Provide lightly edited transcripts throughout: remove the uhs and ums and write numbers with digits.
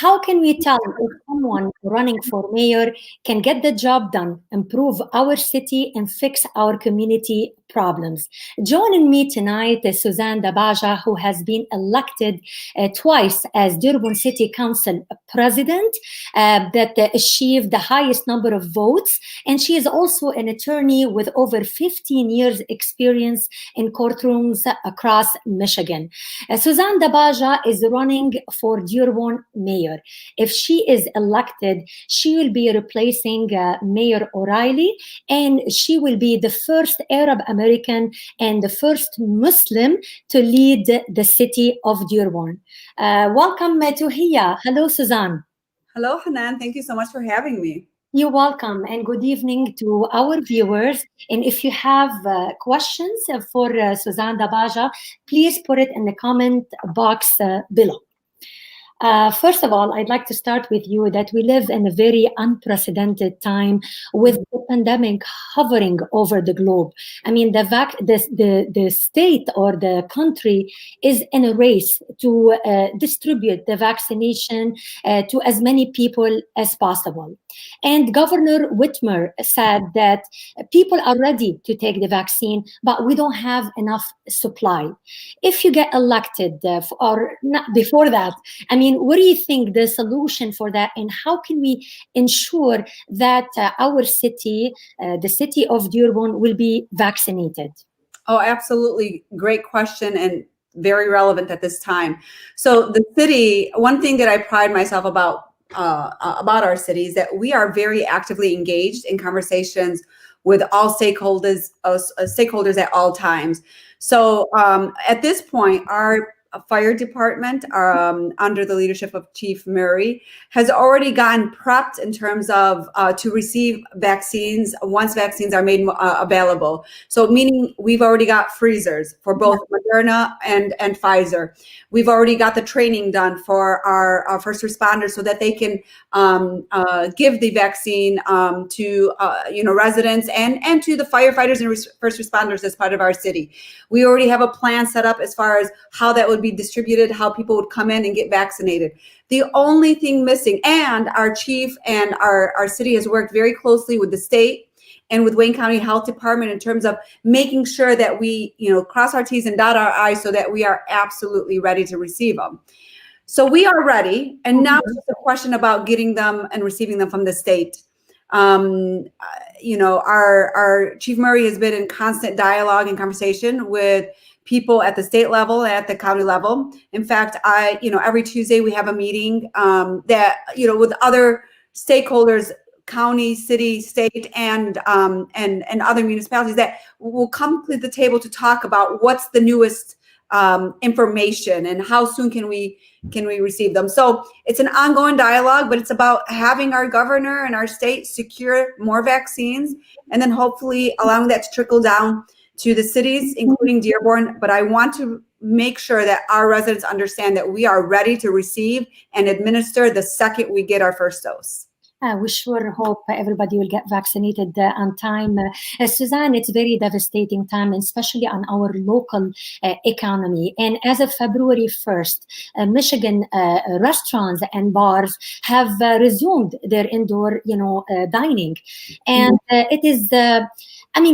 How can we tell if someone running for mayor can get the job done, improve our city, and fix our community problems? Joining me tonight is Suzanne Debbaja, who has been elected twice as Dearborn City Council President, that achieved the highest number of votes. And she is also an attorney with over 15 years experience in courtrooms across Michigan. Suzanne Debbaja is running for Dearborn Mayor. If she is elected, she will be replacing Mayor O'Reilly, and she will be the first Arab American and the first Muslim to lead the city of Dearborn. Welcome to Hiya. Hello, Suzanne. Hello, Hanan. Thank you so much for having me. You're welcome, and good evening to our viewers. And if you have questions for Suzanne Debbaja, please put it in the comment box below. First of all, I'd like to start with you that we live in a very unprecedented time with the pandemic hovering over the globe. I mean, the state or the country is in a race to distribute the vaccination to as many people as possible. And Governor Whitmer said that people are ready to take the vaccine, but we don't have enough supply. If you get elected or not before that, I mean, what do you think the solution for that, and how can we ensure that our city, the city of Dearborn, will be vaccinated? Oh, absolutely. Great question and very relevant at this time. So the city, one thing that I pride myself about our city is that we are very actively engaged in conversations with all stakeholders at all times. So at this point, our fire department, under the leadership of Chief Murray, has already gotten prepped in terms of to receive vaccines once vaccines are made available. So meaning we've already got freezers for both Moderna and Pfizer. We've already got the training done for our first responders so that they can give the vaccine to residents and to the firefighters and first responders as part of our city. We already have a plan set up as far as how that would be distributed, how people would come in and get vaccinated. The only thing missing, and our chief and our city has worked very closely with the state and with Wayne County Health Department in terms of making sure that we, cross our T's and dot our I's so that we are absolutely ready to receive them. So we are ready, and now it's just a question about getting them and receiving them from the state. Our Chief Murray has been in constant dialogue and conversation with people at the state level and at the county level. In fact, every Tuesday we have a meeting that, with other stakeholders, county, city, state, and other municipalities that will come to the table to talk about what's the newest information and how soon can we receive them. So it's an ongoing dialogue, but it's about having our governor and our state secure more vaccines, and then hopefully allowing that to trickle down to the cities, including Dearborn. But I want to make sure that our residents understand that we are ready to receive and administer the second we get our first dose. We sure hope everybody will get vaccinated on time. Suzanne, it's a very devastating time, especially on our local economy. And as of February 1st, Michigan restaurants and bars have resumed their indoor, dining. And it is,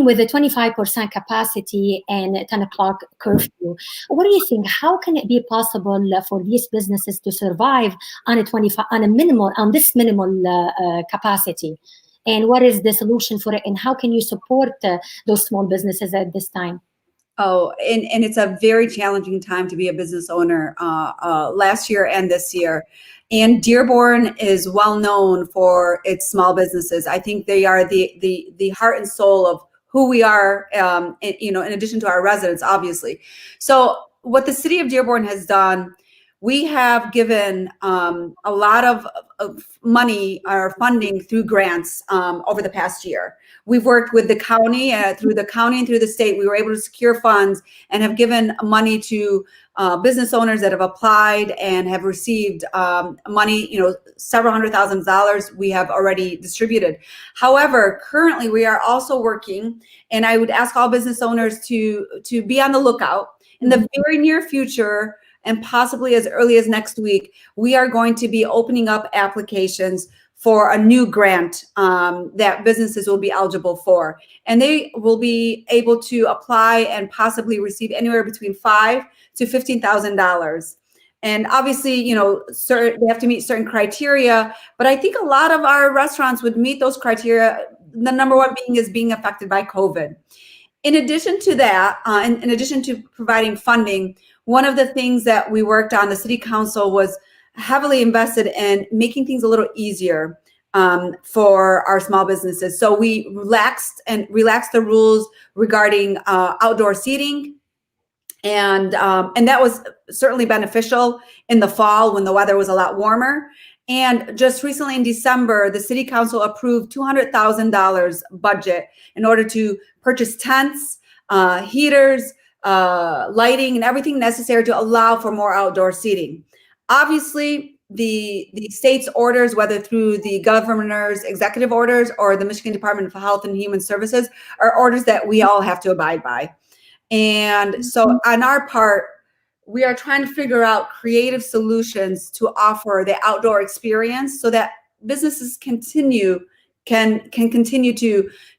with a 25% capacity and 10 o'clock curfew. What do you think? How can it be possible for these businesses to survive on this minimal capacity? And what is the solution for it? And how can you support those small businesses at this time? Oh, and it's a very challenging time to be a business owner last year and this year. And Dearborn is well known for its small businesses. I think they are the heart and soul of who we are, in addition to our residents, obviously. So what the city of Dearborn has done, we have given a lot of money or funding through grants over the past year. We've worked with the county, through the county and through the state. We were able to secure funds and have given money to business owners that have applied and have received money, several $100,000 we have already distributed. However, currently we are also working, and I would ask all business owners to be on the lookout. In the very near future, and possibly as early as next week, we are going to be opening up applications for a new grant that businesses will be eligible for. And they will be able to apply and possibly receive anywhere between $5,000 to $15,000. And obviously, you know, they have to meet certain criteria, but I think a lot of our restaurants would meet those criteria. The number one being affected by COVID. In addition to that, in addition to providing funding, one of the things that we worked on, the city council was heavily invested in making things a little easier for our small businesses. So we relaxed the rules regarding outdoor seating. And that was certainly beneficial in the fall when the weather was a lot warmer. And just recently in December, the city council approved $200,000 budget in order to purchase tents, heaters, lighting, and everything necessary to allow for more outdoor seating. Obviously, the state's orders, whether through the governor's executive orders or the Michigan Department of Health and Human Services, are orders that we all have to abide by. And so on our part, we are trying to figure out creative solutions to offer the outdoor experience so that businesses can continue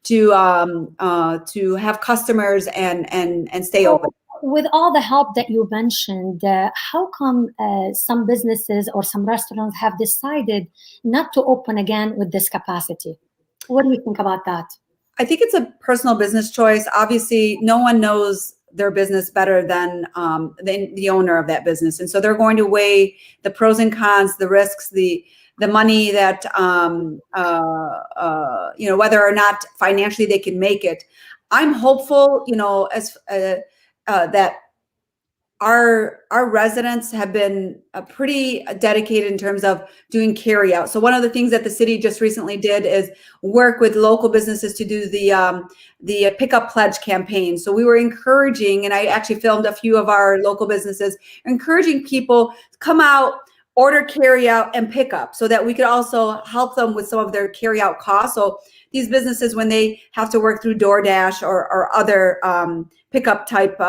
to have customers and stay open. With all the help that you mentioned, how come some businesses or some restaurants have decided not to open again with this capacity? What do you think about that? I think it's a personal business choice. Obviously, no one knows their business better than the owner of that business. And so they're going to weigh the pros and cons, the risks, the money that, you know, whether or not financially they can make it. I'm hopeful, you know, as that our residents have been pretty dedicated in terms of doing carry out. So one of the things that the city just recently did is work with local businesses to do the pickup pledge campaign. So we were encouraging, and I actually filmed a few of our local businesses, encouraging people to come out, order carry out and pick up so that we could also help them with some of their carry out costs. So these businesses, when they have to work through DoorDash or other pickup type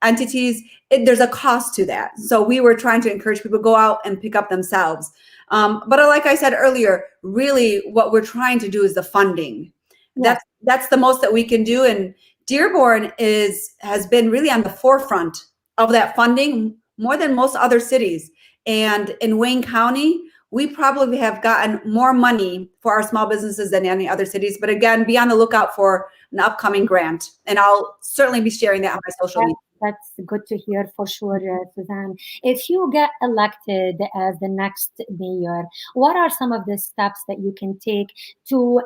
entities, there's a cost to that. So we were trying to encourage people to go out and pick up themselves. But like I said earlier, really what we're trying to do is the funding. Yeah. That's the most that we can do. And Dearborn has been really on the forefront of that funding more than most other cities. And in Wayne County, we probably have gotten more money for our small businesses than any other cities. But again, be on the lookout for an upcoming grant. And I'll certainly be sharing that on my social media. That's good to hear for sure, Suzanne. If you get elected as the next mayor, what are some of the steps that you can take to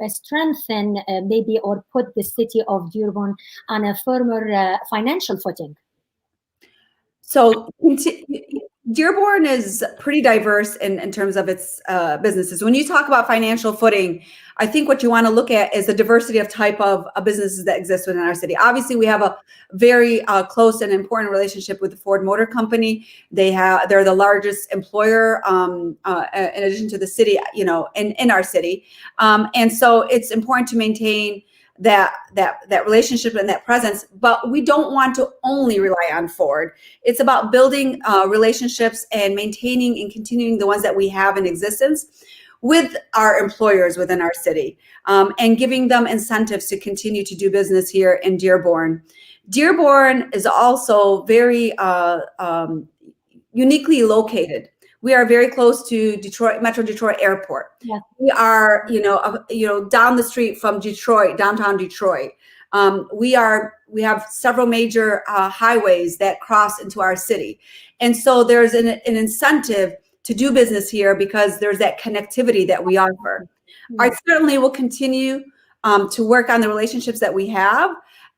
strengthen maybe or put the city of Dearborn on a firmer financial footing? So Dearborn is pretty diverse in terms of its businesses. When you talk about financial footing, I think what you want to look at is the diversity of type of businesses that exist within our city. Obviously, we have a very close and important relationship with the Ford Motor Company. They're the largest employer in addition to the city, you know, in our city. And so it's important to maintain that relationship and that presence, but we don't want to only rely on Ford. It's about building relationships and maintaining and continuing the ones that we have in existence with our employers within our city, and giving them incentives to continue to do business here in Dearborn. Dearborn is also very uniquely located. We are very close to Metro Detroit Airport. Yeah. We are, down the street from Detroit, downtown Detroit. We have several major highways that cross into our city, and so there's an incentive to do business here because there's that connectivity that we offer. Yeah. I certainly will continue to work on the relationships that we have,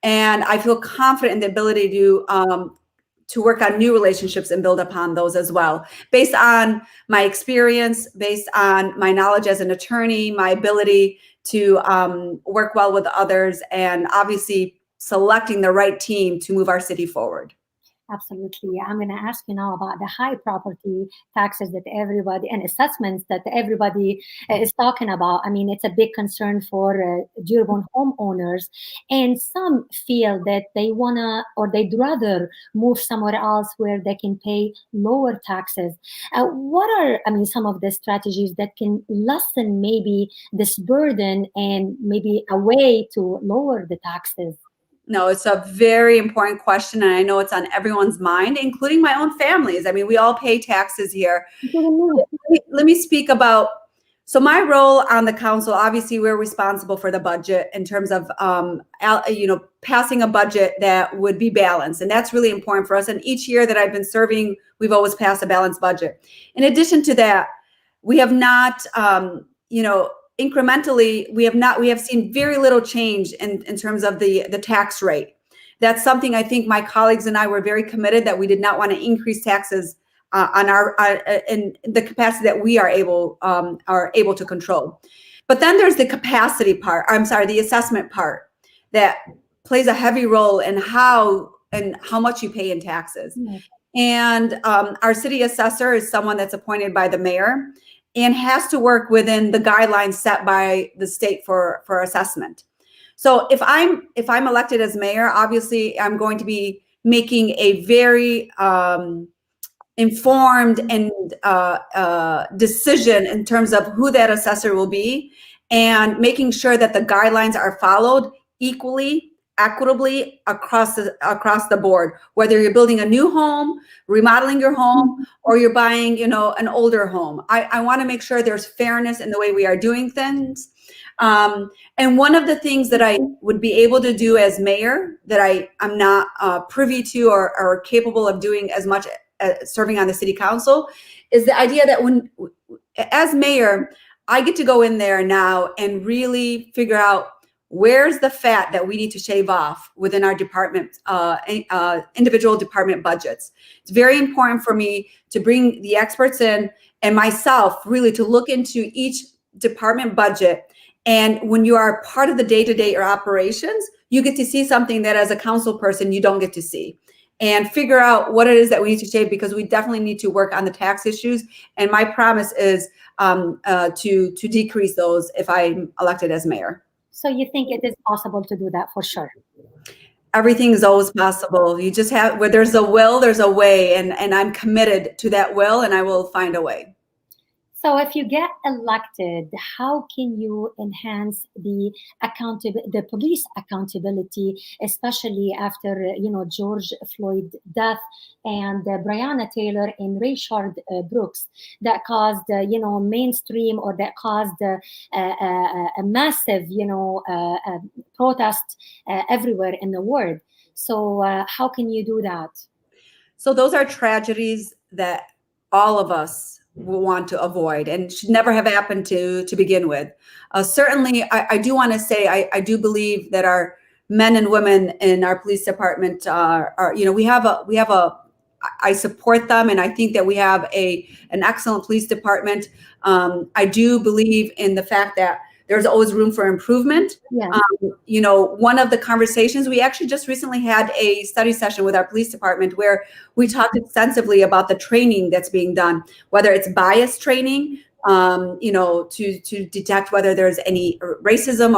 and I feel confident in the ability to work on new relationships and build upon those as well, based on my experience, based on my knowledge as an attorney, my ability to work well with others, and obviously selecting the right team to move our city forward. Absolutely. I'm going to ask you now about the high property taxes that everybody and assessments that everybody is talking about. I mean, it's a big concern for Dearborn homeowners, and some feel that they want to or they'd rather move somewhere else where they can pay lower taxes. What are, I mean, some of the strategies that can lessen maybe this burden and maybe a way to lower the taxes? No, it's a very important question, and I know it's on everyone's mind, including my own families. I mean, we all pay taxes here. Let me speak about, so my role on the council, obviously we're responsible for the budget in terms of, passing a budget that would be balanced. And that's really important for us. And each year that I've been serving, we've always passed a balanced budget. In addition to that, we have not, incrementally, we have seen very little change in terms of the tax rate. That's something I think my colleagues and I were very committed that we did not want to increase taxes on our in the capacity that we are able to control. But then there's the capacity part. I'm sorry, the assessment part that plays a heavy role in how much you pay in taxes. Mm-hmm. And our city assessor is someone that's appointed by the mayor and has to work within the guidelines set by the state for assessment. So if I'm elected as mayor, obviously I'm going to be making a very informed and decision in terms of who that assessor will be, and making sure that the guidelines are followed equally, equitably across the board, whether you're building a new home, remodeling your home, or you're buying, an older home. I want to make sure there's fairness in the way we are doing things. And one of the things that I would be able to do as mayor that I'm not privy to or capable of doing as much serving on the city council is the idea that as mayor, I get to go in there now and really figure out where's the fat that we need to shave off within our department, individual department budgets. It's very important for me to bring the experts in and myself really to look into each department budget. And when you are part of the day-to-day or operations, you get to see something that as a council person, you don't get to see, and figure out what it is that we need to shave, because we definitely need to work on the tax issues. And my promise is to decrease those if I'm elected as mayor. So you think it is possible to do that for sure? Everything is always possible. You just have, where there's a will, there's a way, and I'm committed to that will, and I will find a way. So if you get elected, how can you enhance the police accountability, especially after, George Floyd death and Breonna Taylor and Rayshard Brooks, that caused, mainstream, or that caused a massive, protest everywhere in the world. So how can you do that? So those are tragedies that all of us will want to avoid and should never have happened to begin with. Certainly, I do want to say I do believe that our men and women in our police department are I support them, and I think that we have an excellent police department. I do believe in the fact that there's always room for improvement. Yeah. One of the conversations, we actually just recently had a study session with our police department where we talked extensively about the training that's being done, whether it's bias training, to detect whether there's any racism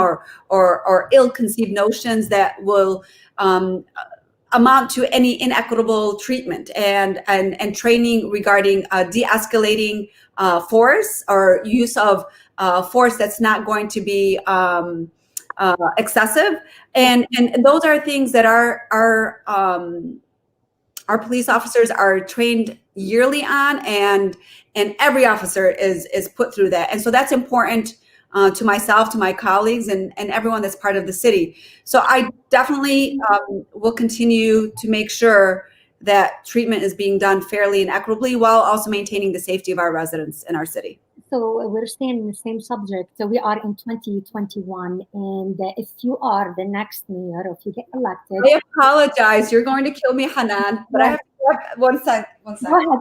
or ill-conceived notions that will amount to any inequitable treatment, and training regarding de-escalating force or use of force that's not going to be excessive, and those are things that our police officers are trained yearly on, and every officer is put through that, and so that's important to myself, to my colleagues, and everyone that's part of the city. So I definitely will continue to make sure that treatment is being done fairly and equitably, while also maintaining the safety of our residents in our city. So we're staying in the same subject. So we are in 2021, and if you are the next mayor, if you get elected, I apologize. You're going to kill me, Hanan, but I have to have one second. Go ahead.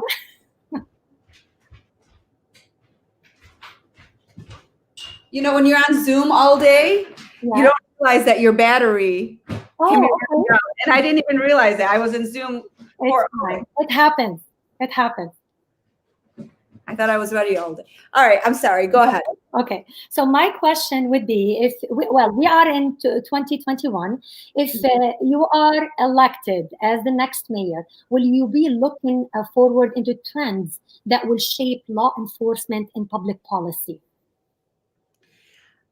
When you're on Zoom all day, you don't realize that your battery can be running out. And I didn't even realize that. I was in Zoom It's fine. It happens. It happens. I thought I was ready all day. All right, I'm sorry. Go ahead. Okay. So my question would be, we are in 2021. If you are elected as the next mayor, will you be looking forward into trends that will shape law enforcement and public policy?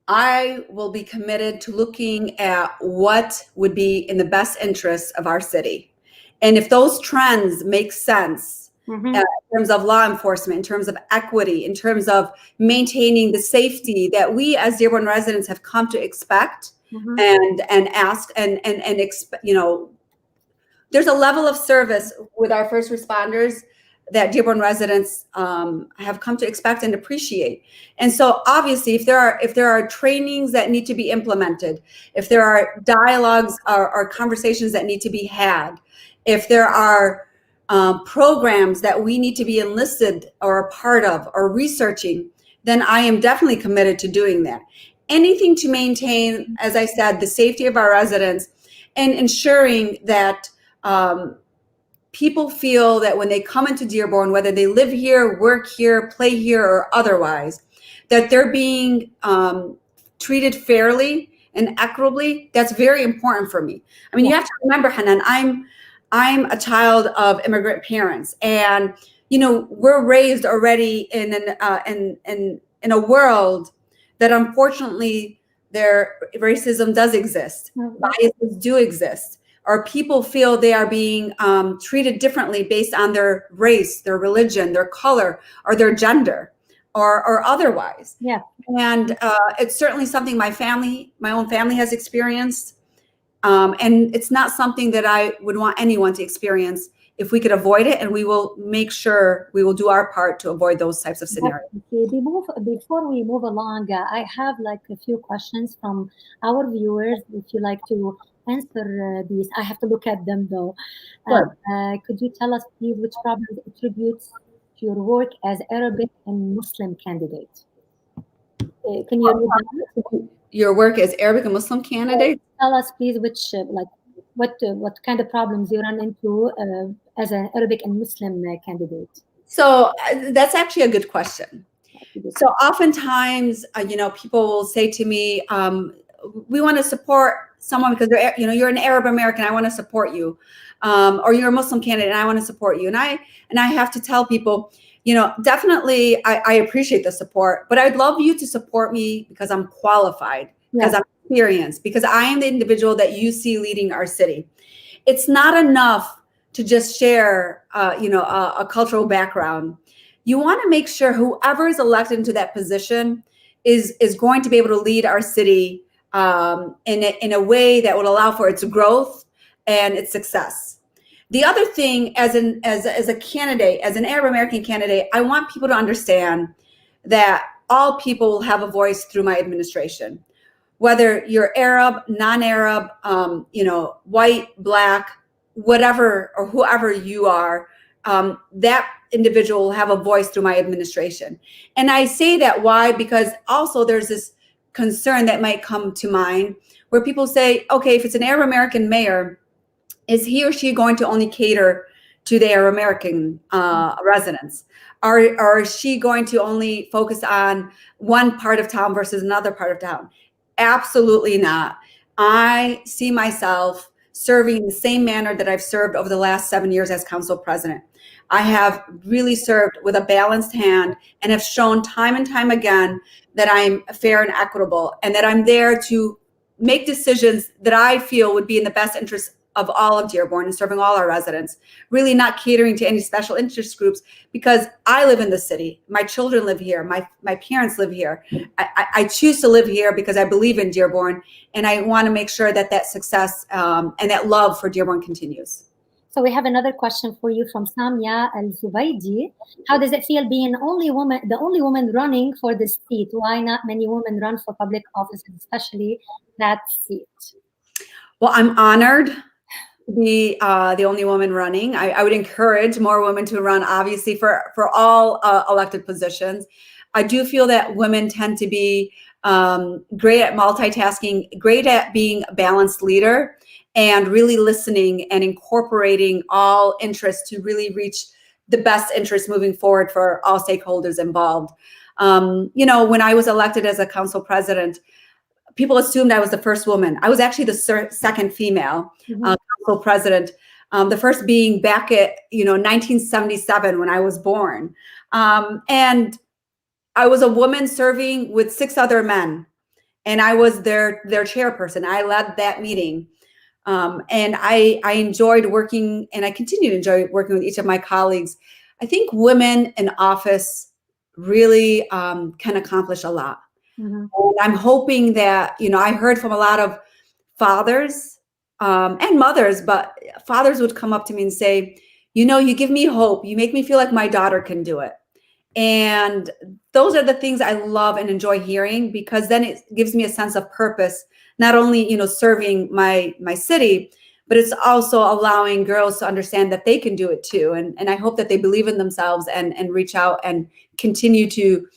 I will be committed to looking at what would be in the best interests of our city. And if those trends make sense, in terms of law enforcement, in terms of equity, in terms of maintaining the safety that we as Dearborn residents have come to expect and ask and you know, there's a level of service with our first responders that Dearborn residents have come to expect and appreciate. And so obviously if there are trainings that need to be implemented, if there are dialogues or conversations that need to be had, if there are programs that we need to be enlisted or a part of or researching, then I am definitely committed to doing that. Anything to maintain, as I said, the safety of our residents and ensuring that people feel that when they come into Dearborn, whether they live here, work here, play here, or otherwise, that they're being treated fairly and equitably. That's very important for me. I mean, you have to remember, Hanan, I'm a child of immigrant parents, and you know, we're raised already in a world that unfortunately racism does exist, biases do exist, or people feel they are being treated differently based on their race, their religion, their color, or their gender, or otherwise. Yeah. And it's certainly something my own family has experienced. And it's not something that I would want anyone to experience. If we could avoid it, and we will make sure we will do our part to avoid those types of scenarios. Before we move along, I have like a few questions from our viewers. If you like to answer these, I have to look at them though. Sure. Could you tell us, please, which problems attributes to your work as Arabic and Muslim candidate? Can you read that? Your work as Arabic and Muslim candidate? Tell us, please, which what kind of problems you run into as an Arabic and Muslim candidate? So that's actually a good question. So oftentimes, you know, people will say to me, we want to support someone because they're, you know, you're an Arab American, I want to support you. Or you're a Muslim candidate and I want to support you. And I have to tell people, you know, definitely I appreciate the support, but I'd love you to support me because I'm qualified, because I'm experienced, because I am the individual that you see leading our city. It's not enough to just share, you know, a cultural background. You want to make sure whoever is elected into that position is going to be able to lead our city in a way that would allow for its growth and its success. The other thing, as a candidate, as an Arab American candidate, I want people to understand that all people will have a voice through my administration. Whether you're Arab, non-Arab, you know, white, black, whatever or whoever you are, that individual will have a voice through my administration. And I say that why? Because also there's this concern that might come to mind where people say, okay, if it's an Arab American mayor, is he or she going to only cater to the Arab American residents? Or is she going to only focus on one part of town versus another part of town? Absolutely not. I see myself serving in the same manner that I've served over the last 7 years as council president. I have really served with a balanced hand and have shown time and time again that I'm fair and equitable and that I'm there to make decisions that I feel would be in the best interest of all of Dearborn and serving all our residents, really not catering to any special interest groups, because I live in the city. My children live here. My parents live here. I choose to live here because I believe in Dearborn, and I want to make sure that that success and that love for Dearborn continues. So we have another question for you from Samia Al-Zubaydi. How does it feel being the only woman running for this seat? Why not many women run for public offices, especially that seat? Well, I'm honored to be the only woman running. I would encourage more women to run, obviously, for all elected positions. I do feel that women tend to be great at multitasking, great at being a balanced leader, and really listening and incorporating all interests to really reach the best interest moving forward for all stakeholders involved. When I was elected as a council president, people assumed I was the first woman. I was actually the second female council president, the first being back at 1977 when I was born. And I was a woman serving with 6 other men, and I was their chairperson. I led that meeting. And I enjoyed working, and I continue to enjoy working with each of my colleagues. I think women in office really can accomplish a lot. And I'm hoping that, I heard from a lot of fathers and mothers, but fathers would come up to me and say, you give me hope. You make me feel like my daughter can do it. And those are the things I love and enjoy hearing, because then it gives me a sense of purpose, not only, serving my city, but it's also allowing girls to understand that they can do it too. And I hope that they believe in themselves and reach out and continue to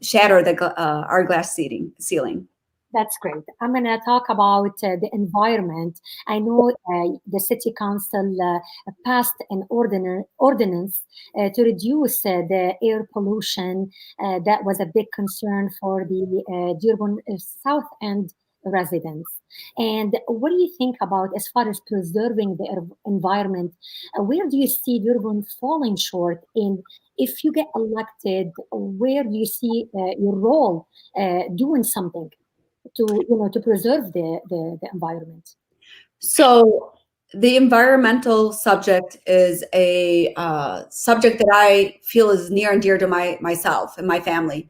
shatter our glass ceiling. That's great. I'm going to talk about the environment. I know the city council passed an ordinance to reduce the air pollution. That was a big concern for the Dearborn South End residents. And what do you think about as far as preserving the environment? Where do you see Dearborn falling short? And if you get elected, where do you see your role doing something to preserve the environment? So the environmental subject is a subject that I feel is near and dear to myself and my family.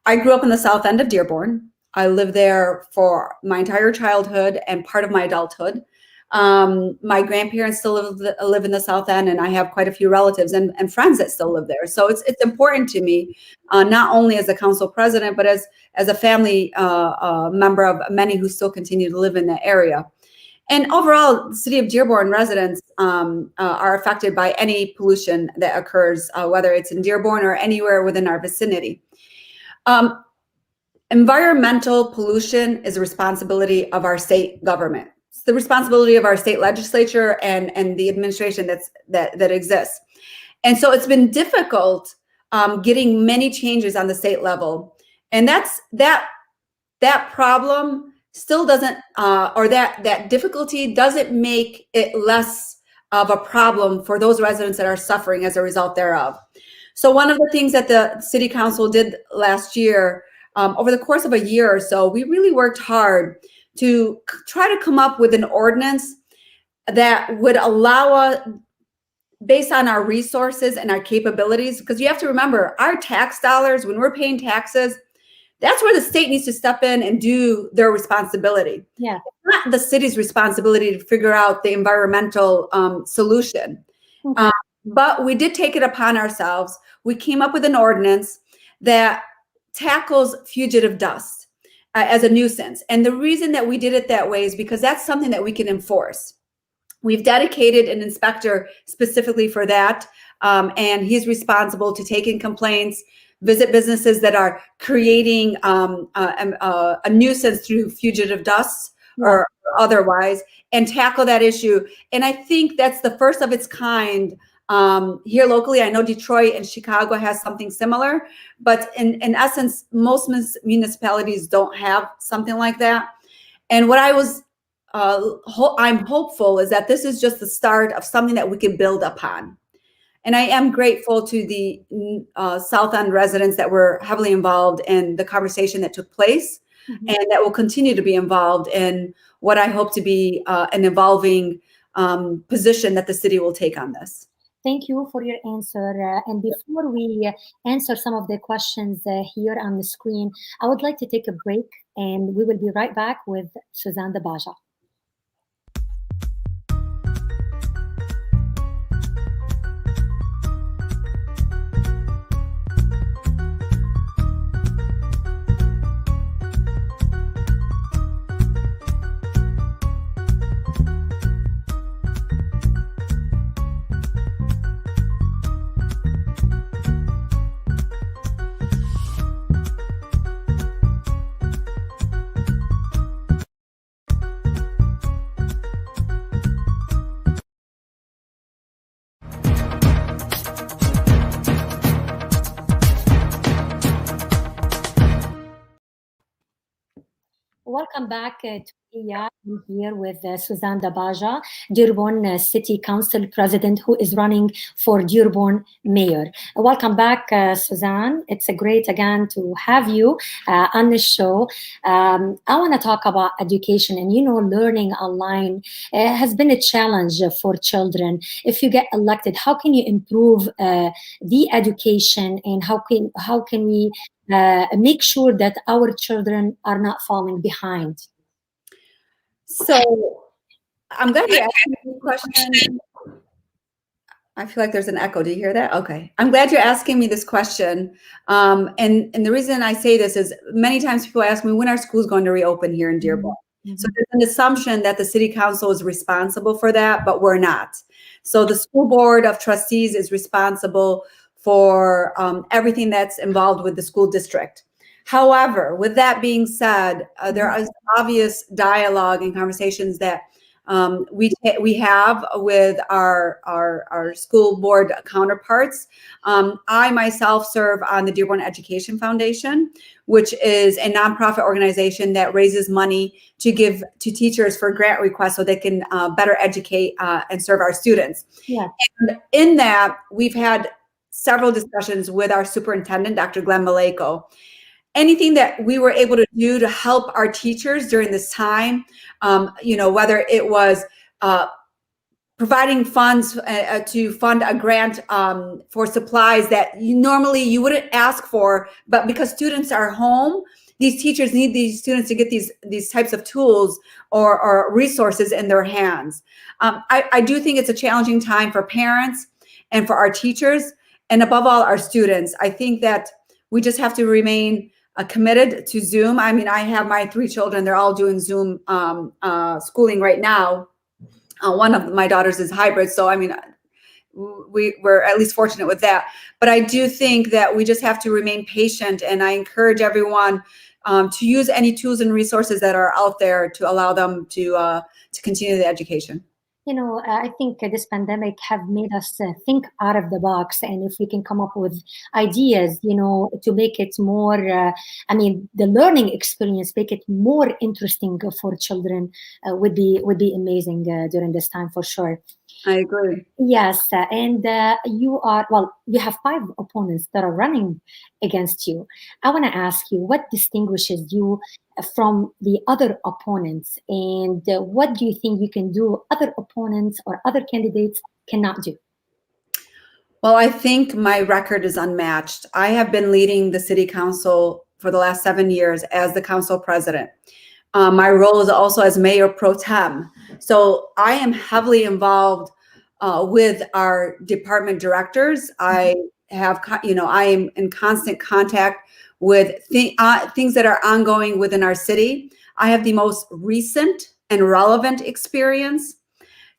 I grew up in the south end of Dearborn. I lived there for my entire childhood and part of my adulthood. My grandparents still live in the south end, and I have quite a few relatives and friends that still live there. So it's important to me, not only as a council president, but as a family member of many who still continue to live in that area. And overall, the city of Dearborn residents are affected by any pollution that occurs, whether it's in Dearborn or anywhere within our vicinity. Environmental pollution is a responsibility of our state government. It's the responsibility of our state legislature and the administration that exists. And so it's been difficult getting many changes on the state level. And that problem still doesn't, or that difficulty doesn't make it less of a problem for those residents that are suffering as a result thereof. So one of the things that the city council did last year, over the course of a year or so, we really worked hard to try to come up with an ordinance that would allow us, based on our resources and our capabilities, because you have to remember, our tax dollars, when we're paying taxes, that's where the state needs to step in and do their responsibility. Yeah. It's not the city's responsibility to figure out the environmental solution. Okay. But we did take it upon ourselves. We came up with an ordinance that tackles fugitive dust as a nuisance. And the reason that we did it that way is because that's something that we can enforce. We've dedicated an inspector specifically for that, and he's responsible to take in complaints, visit businesses that are creating a nuisance through fugitive dust or otherwise, and tackle that issue. And I think that's the first of its kind here locally. I know Detroit and Chicago has something similar, but in essence, most municipalities don't have something like that. And what I'm hopeful is that this is just the start of something that we can build upon. And I am grateful to the South End residents that were heavily involved in the conversation that took place, and that will continue to be involved in what I hope to be an evolving position that the city will take on this. Thank you for your answer. And before we answer some of the questions here on the screen, I would like to take a break, and we will be right back with Suzanne Debajة. Welcome back to Iya. I'm here with Suzanne Debage, Dearborn City Council President, who is running for Dearborn Mayor. Welcome back, Suzanne. It's a great again to have you on the show. I want to talk about education, and learning online has been a challenge for children. If you get elected, how can you improve the education, and how can we make sure that our children are not falling behind? So I'm glad you're asking me this question. I feel like there's an echo. Do you hear that? Okay. I'm glad you're asking me this question. And the reason I say this is many times people ask me, when are schools going to reopen here in Dearborn? Mm-hmm. So there's an assumption that the city council is responsible for that, but we're not. So the school board of trustees is responsible for everything that's involved with the school district. However, with that being said, there is obvious dialogue and conversations that we have with our school board counterparts. I myself serve on the Dearborn Education Foundation, which is a nonprofit organization that raises money to give to teachers for grant requests so they can better educate and serve our students. Yeah. And in that, we've had several discussions with our superintendent, Dr. Glenn Maleko. Anything that we were able to do to help our teachers during this time, whether it was providing funds to fund a grant for supplies that normally you wouldn't ask for, but because students are home, these teachers need these students to get these types of tools or resources in their hands. I do think it's a challenging time for parents and for our teachers, and above all, our students. I think that we just have to remain committed to Zoom. I mean, I have my 3 children. They're all doing Zoom schooling right now. One of my daughters is hybrid. So, I mean, we're at least fortunate with that. But I do think that we just have to remain patient. And I encourage everyone to use any tools and resources that are out there to allow them to continue the education. I think this pandemic have made us think out of the box, and if we can come up with ideas, to make it more, the learning experience, make it more interesting for children, would be amazing during this time for sure. I agree. Yes, and you have 5 opponents that are running against you. I want to ask you, what distinguishes you from the other opponents, and what do you think you can do other opponents or other candidates cannot do? Well, I think my record is unmatched. I have been leading the city council for the last 7 years as the council president. My role is also as mayor pro tem. So I am heavily involved with our department directors. I am in constant contact with things that are ongoing within our city. I have the most recent and relevant experience.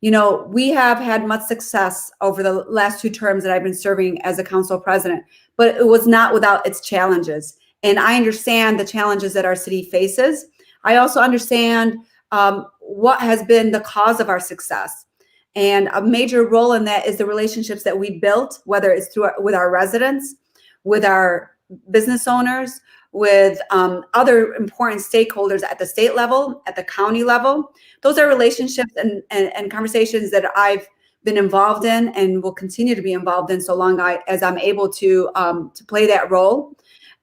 We have had much success over the last 2 terms that I've been serving as a council president, but it was not without its challenges. And I understand the challenges that our city faces. I also understand what has been the cause of our success. And a major role in that is the relationships that we built, whether it's with our residents, with our business owners, with other important stakeholders at the state level, at the county level. Those are relationships and conversations that I've been involved in and will continue to be involved in so long as I'm able to play that role.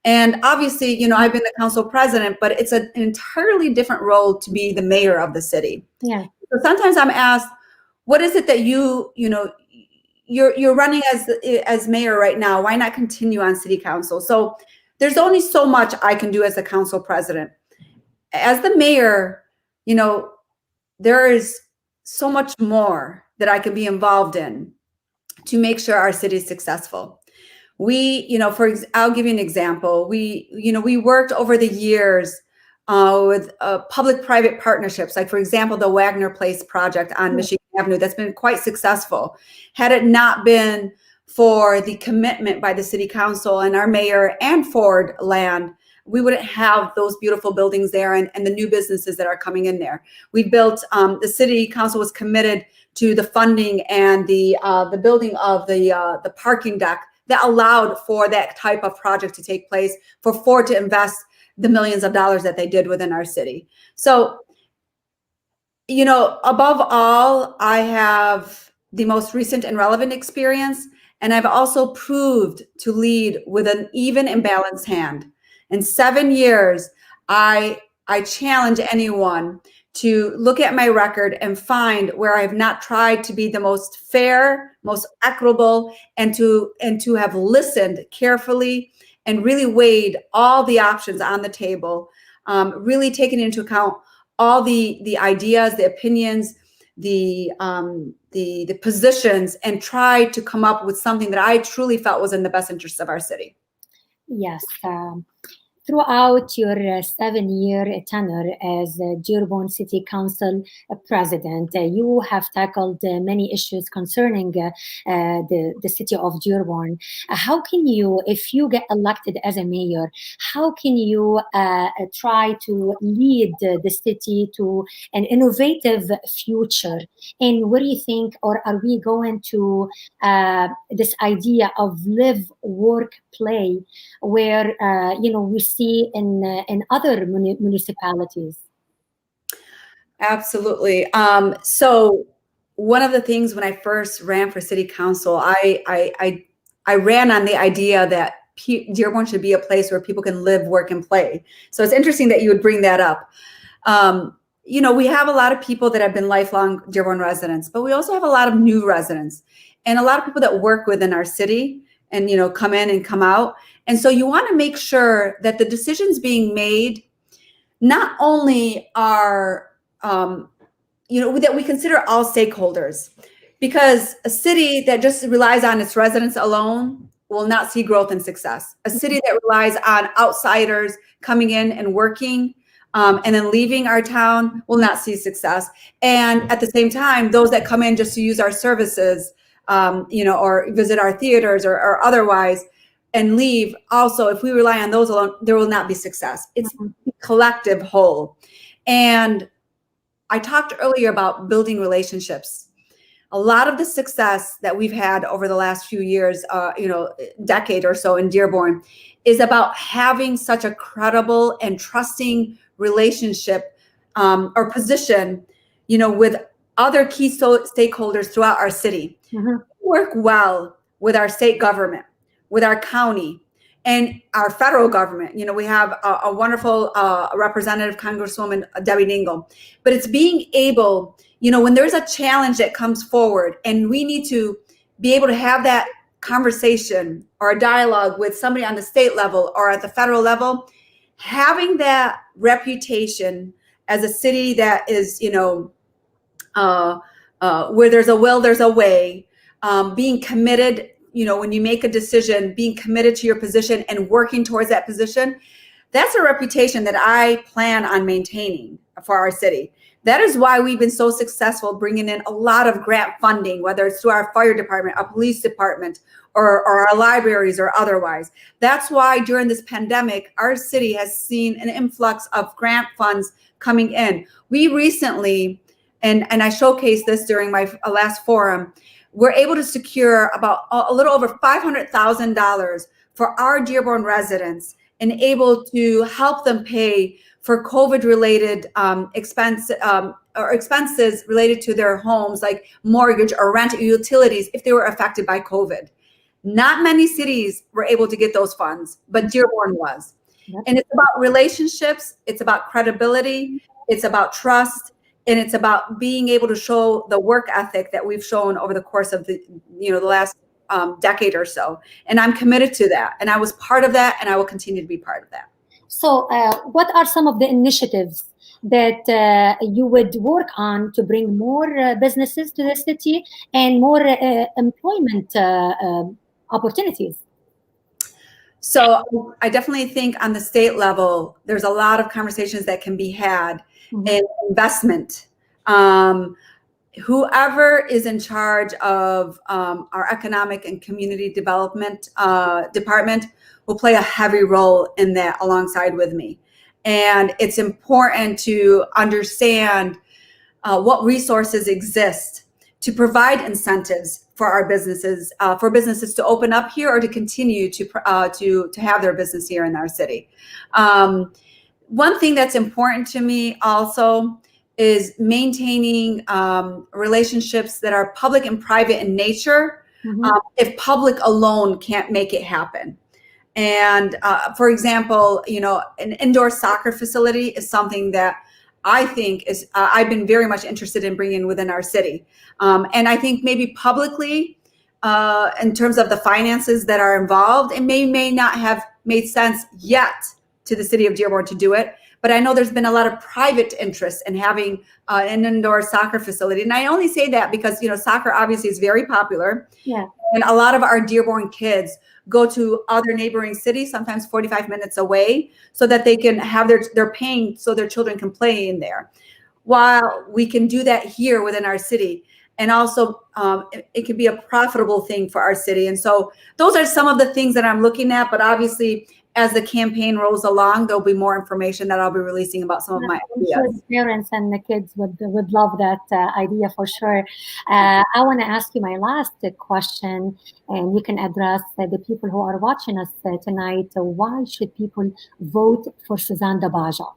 And obviously, I've been the council president, but it's an entirely different role to be the mayor of the city. Yeah. So sometimes I'm asked, what is it that you're running as mayor right now? Why not continue on city council? So there's only so much I can do as the council president. As the mayor, there is so much more that I can be involved in to make sure our city is successful. I'll give you an example. We worked over the years with public-private partnerships, like for example, the Wagner Place project on Michigan Avenue, that's been quite successful. Had it not been for the commitment by the city council and our mayor and Ford Land, we wouldn't have those beautiful buildings there and the new businesses that are coming in there. We built, the city council was committed to the funding and the building of the parking deck that allowed for that type of project to take place, for Ford to invest the millions of dollars that they did within our city. So, you know, above all, I have the most recent and relevant experience, and I've also proved to lead with an even and balanced hand. In 7 years, I challenge anyone to look at my record and find where I have not tried to be the most fair, most equitable, and to have listened carefully and really weighed all the options on the table, really taken into account all the ideas, the opinions, the positions, and tried to come up with something that I truly felt was in the best interest of our city. Yes. Throughout your 7-year tenure as Dearborn City Council President, you have tackled many issues concerning the city of Dearborn. How can you, if you get elected as a mayor, how can you try to lead the city to an innovative future? And what do you think, or are we going to this idea of live, work, play, where we see in other municipalities? Absolutely. So one of the things when I first ran for city council, I ran on the idea that Dearborn should be a place where people can live, work, and play. So it's interesting that you would bring that up. We have a lot of people that have been lifelong Dearborn residents, but we also have a lot of new residents and a lot of people that work within our city and, come in and come out. And so you want to make sure that the decisions being made not only are, that we consider all stakeholders, because a city that just relies on its residents alone will not see growth and success. A city that relies on outsiders coming in and working and then leaving our town will not see success. And at the same time, those that come in just to use our services, or visit our theaters or otherwise and leave, also, if we rely on those alone, there will not be success. It's a collective whole. And I talked earlier about building relationships. A lot of the success that we've had over the last few years, decade or so in Dearborn, is about having such a credible and trusting relationship or position, with other key stakeholders throughout our city. Mm-hmm. We work well with our state government, with our county, and our federal government. We have a wonderful representative, Congresswoman Debbie Dingell. But it's being able, when there's a challenge that comes forward and we need to be able to have that conversation or a dialogue with somebody on the state level or at the federal level, having that reputation as a city that is, where there's a will, there's a way, being committed, when you make a decision, being committed to your position and working towards that position, that's a reputation that I plan on maintaining for our city. That is why we've been so successful bringing in a lot of grant funding, whether it's through our fire department, our police department, or our libraries or otherwise. That's why during this pandemic, our city has seen an influx of grant funds coming in. We recently, and I showcased this during my last forum, we're able to secure about a little over $500,000 for our Dearborn residents and able to help them pay for COVID-related expenses related to their homes, like mortgage or rent or utilities, if they were affected by COVID. Not many cities were able to get those funds, but Dearborn was. Yep. And it's about relationships, it's about credibility, it's about trust, and it's about being able to show the work ethic that we've shown over the course of the last decade or so. And I'm committed to that. And I was part of that, and I will continue to be part of that. So what are some of the initiatives that you would work on to bring more businesses to the city and more employment opportunities? So I definitely think on the state level, there's a lot of conversations that can be had. Mm-hmm. In investment. Whoever is in charge of our economic and community development department will play a heavy role in that alongside with me. And it's important to understand what resources exist to provide incentives for our businesses, for businesses to open up here or to continue to have their business here in our city. One thing that's important to me also is maintaining relationships that are public and private in nature, if public alone can't make it happen. And for example, an indoor soccer facility is something that I think is I've been very much interested in bringing within our city. And I think maybe publicly, in terms of the finances that are involved, it may not have made sense yet to the city of Dearborn to do it. But I know there's been a lot of private interest in having an indoor soccer facility. And I only say that because, soccer obviously is very popular. Yeah. And a lot of our Dearborn kids go to other neighboring cities, sometimes 45 minutes away, so that they can have they're paying so their children can play in there. While we can do that here within our city. And also it can be a profitable thing for our city. And so those are some of the things that I'm looking at, but obviously as the campaign rolls along, there'll be more information that I'll be releasing about some of my ideas. I'm sure the parents and the kids would love that idea for sure. I want to ask you my last question, and you can address the people who are watching us tonight. Why should people vote for Suzanne Debbaja?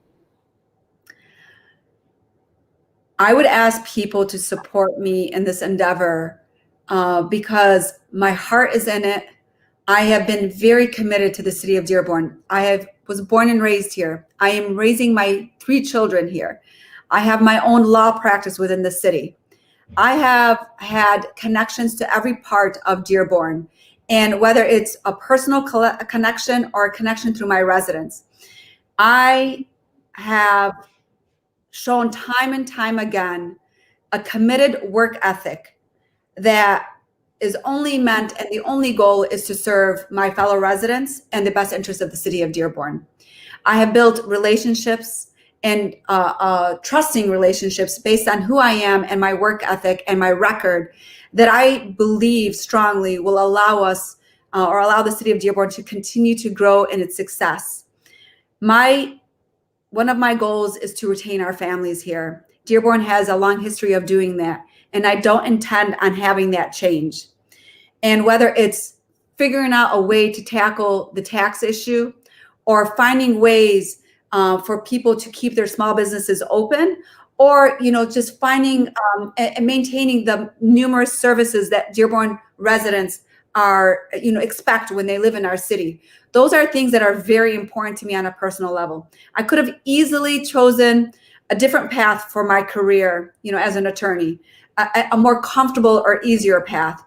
I would ask people to support me in this endeavor because my heart is in it. I have been very committed to the city of Dearborn. Was born and raised here. I am raising my 3 children here. I have my own law practice within the city. I have had connections to every part of Dearborn, and whether it's a personal connection or a connection through my residence, I have shown time and time again a committed work ethic that is only meant, and the only goal is to serve my fellow residents and the best interest of the city of Dearborn. I have built relationships and trusting relationships based on who I am and my work ethic and my record that I believe strongly will allow us or allow the city of Dearborn to continue to grow in its success. One of my goals is to retain our families here. Dearborn has a long history of doing that, and I don't intend on having that change. And whether it's figuring out a way to tackle the tax issue or finding ways for people to keep their small businesses open, or just finding and maintaining the numerous services that Dearborn residents are expect when they live in our city. Those are things that are very important to me on a personal level. I could have easily chosen a different path for my career, as an attorney, a more comfortable or easier path.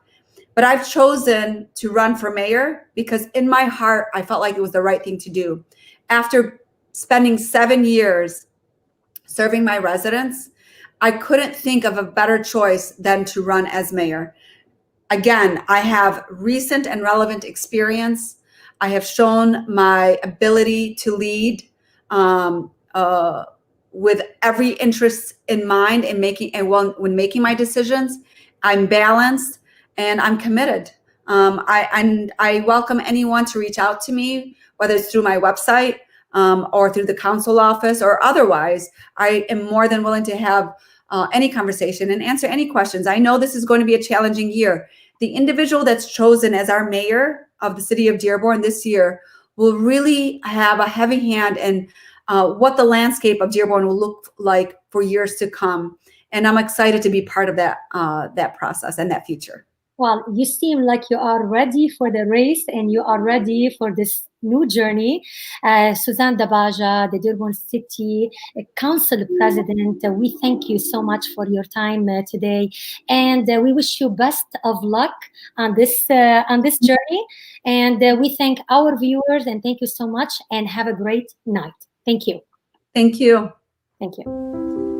But I've chosen to run for mayor because in my heart, I felt like it was the right thing to do. After spending 7 years serving my residents, I couldn't think of a better choice than to run as mayor. Again, I have recent and relevant experience. I have shown my ability to lead with every interest in mind when making my decisions. I'm balanced and I'm committed. I welcome anyone to reach out to me, whether it's through my website or through the council office or otherwise. I am more than willing to have any conversation and answer any questions. I know this is going to be a challenging year. The individual that's chosen as our mayor of the city of Dearborn this year will really have a heavy hand in what the landscape of Dearborn will look like for years to come. And I'm excited to be part of that process and that future. Well, you seem like you are ready for the race and you are ready for this new journey. Suzanne Debbaja, the Dearborn City Council President, we thank you so much for your time today, and we wish you best of luck on this journey. And we thank our viewers, and thank you so much, and have a great night. Thank you. Thank you. Thank you.